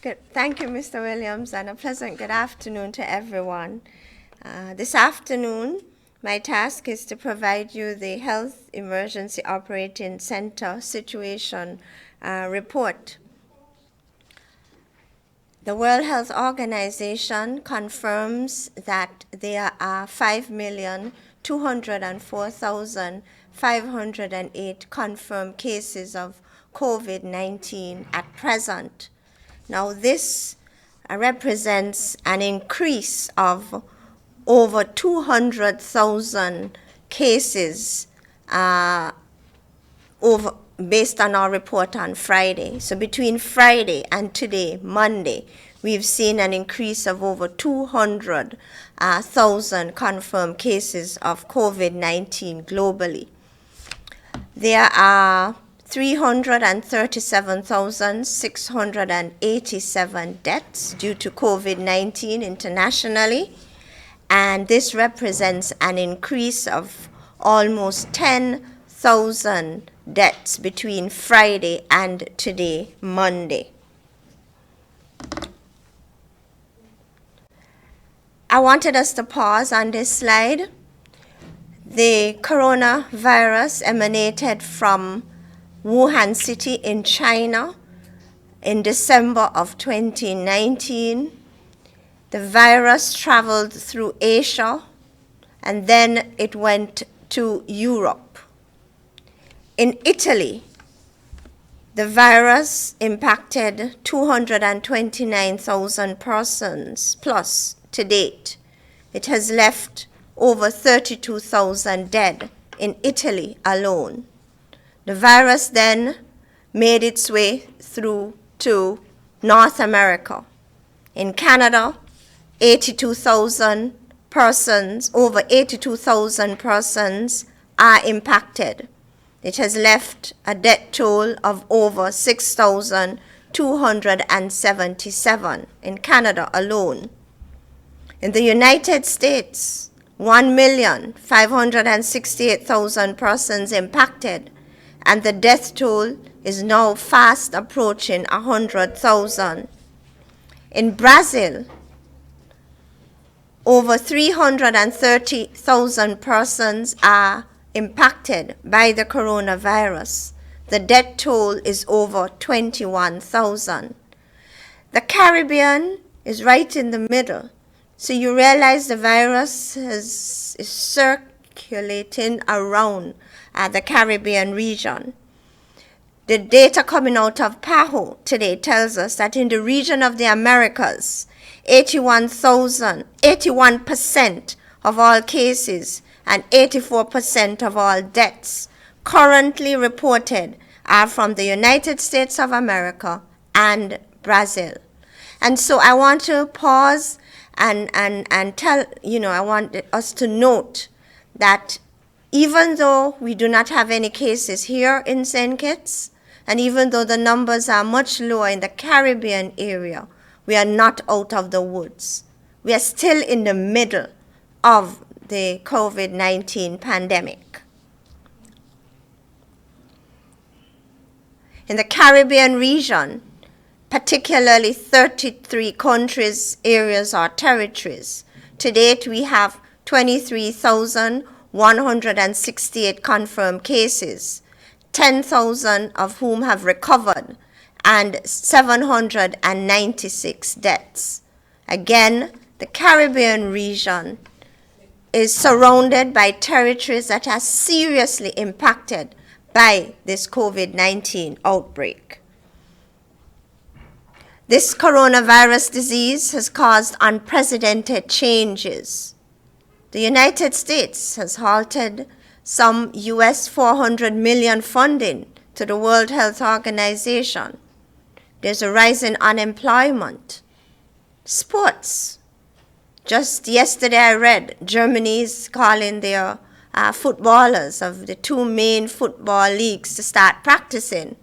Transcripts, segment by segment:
Good. Thank you, Mr. Williams, and a pleasant good afternoon to everyone. This afternoon, my task is to provide you the Health Emergency Operating Center Situation Report. The World Health Organization confirms that there are 5,204,508 confirmed cases of COVID-19 at present. Now, this represents an increase of over 200,000 cases based on our report on Friday. So between Friday and today, Monday, we've seen an increase of over 200,000 confirmed cases of COVID-19 globally. There are 337,687 deaths due to COVID-19 internationally, and this represents an increase of almost 10,000 deaths between Friday and today, Monday. I wanted us to pause on this slide. The coronavirus emanated from Wuhan City in China in December of 2019. The virus traveled through Asia, and then it went to Europe. In Italy, the virus impacted 229,000 persons plus to date. It has left over 32,000 dead in Italy alone. The virus then made its way through to North America. In Canada, 82,000 persons, over 82,000 persons are impacted. It has left a death toll of over 6,277 in Canada alone. In the United States, 1,568,000 persons impacted, and the death toll is now fast approaching 100,000. In Brazil, over 330,000 persons are impacted by the coronavirus. The death toll is over 21,000. The Caribbean is right in the middle. So you realize the virus is circulating around the Caribbean region. The data coming out of PAHO today tells us that in the region of the Americas, 81% of all cases and 84% of all deaths currently reported are from the United States of America and Brazil. And so I want to pause and tell, I want us to note that even though we do not have any cases here in St. Kitts, and even though the numbers are much lower in the Caribbean area, we are not out of the woods. We are still in the middle of the COVID-19 pandemic. In the Caribbean region, particularly 33 countries, areas, or territories, to date we have 23,168 confirmed cases, 10,000 of whom have recovered, and 796 deaths. Again, the Caribbean region is surrounded by territories that are seriously impacted by this COVID-19 outbreak. This coronavirus disease has caused unprecedented changes. The United States has halted some US 400 million funding to the World Health Organization. There's a rise in unemployment. Sports. Just yesterday I read Germany is calling their footballers of the two main football leagues to start practicing.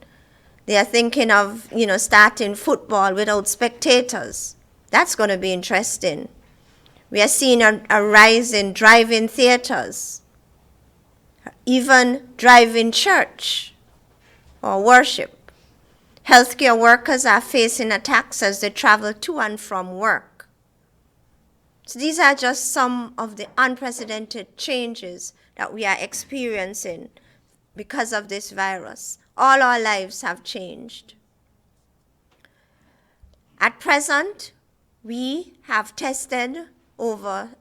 They are thinking of, starting football without spectators. That's going to be interesting. We are seeing a rise in drive-in theaters, even drive-in church or worship. Healthcare workers are facing attacks as they travel to and from work. So these are just some of the unprecedented changes that we are experiencing because of this virus. All our lives have changed. At present, we have tested over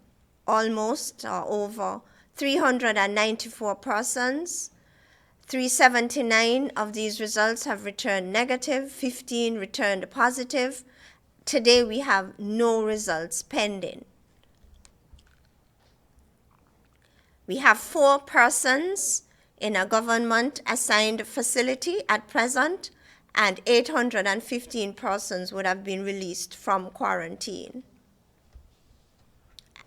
394 persons. 379 of these results have returned negative, 15 returned positive. Today we have no results pending. We have 4 persons in a government-assigned facility at present, and 815 persons would have been released from quarantine.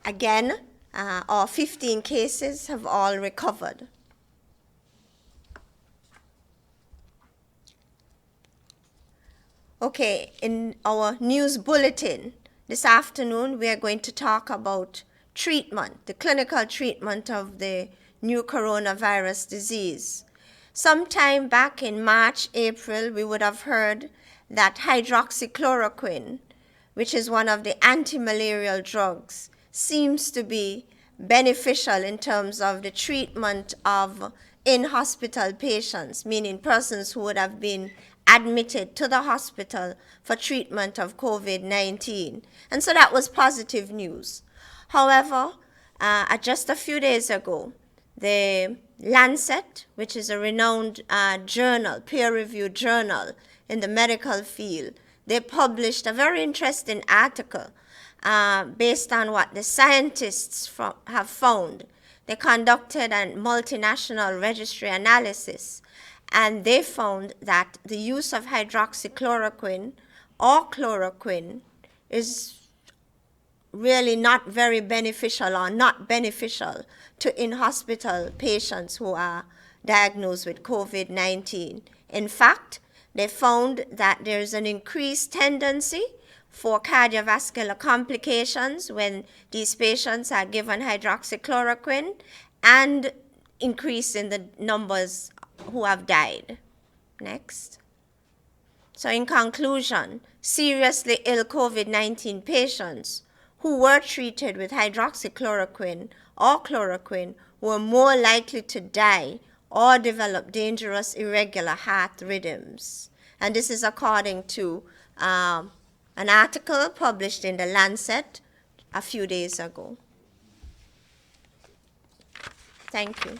Again, our 15 cases have all recovered. Okay, in our news bulletin this afternoon, we are going to talk about treatment, the clinical treatment of the new coronavirus disease. Sometime back in March, April, we would have heard that hydroxychloroquine, which is one of the anti-malarial drugs, seems to be beneficial in terms of the treatment of in-hospital patients, meaning persons who would have been admitted to the hospital for treatment of COVID-19. And so that was positive news. However, just a few days ago, the Lancet, which is a renowned journal, peer-reviewed journal in the medical field, they published a very interesting article based on what the scientists have found. They conducted a multinational registry analysis, and they found that the use of hydroxychloroquine or chloroquine is really not very beneficial or not beneficial to in-hospital patients who are diagnosed with COVID-19. In fact, they found that there is an increased tendency for cardiovascular complications when these patients are given hydroxychloroquine, and increase in the numbers who have died. Next. So in conclusion, seriously ill COVID-19 patients who were treated with hydroxychloroquine or chloroquine were more likely to die or develop dangerous irregular heart rhythms. And this is according to an article published in the Lancet a few days ago. Thank you.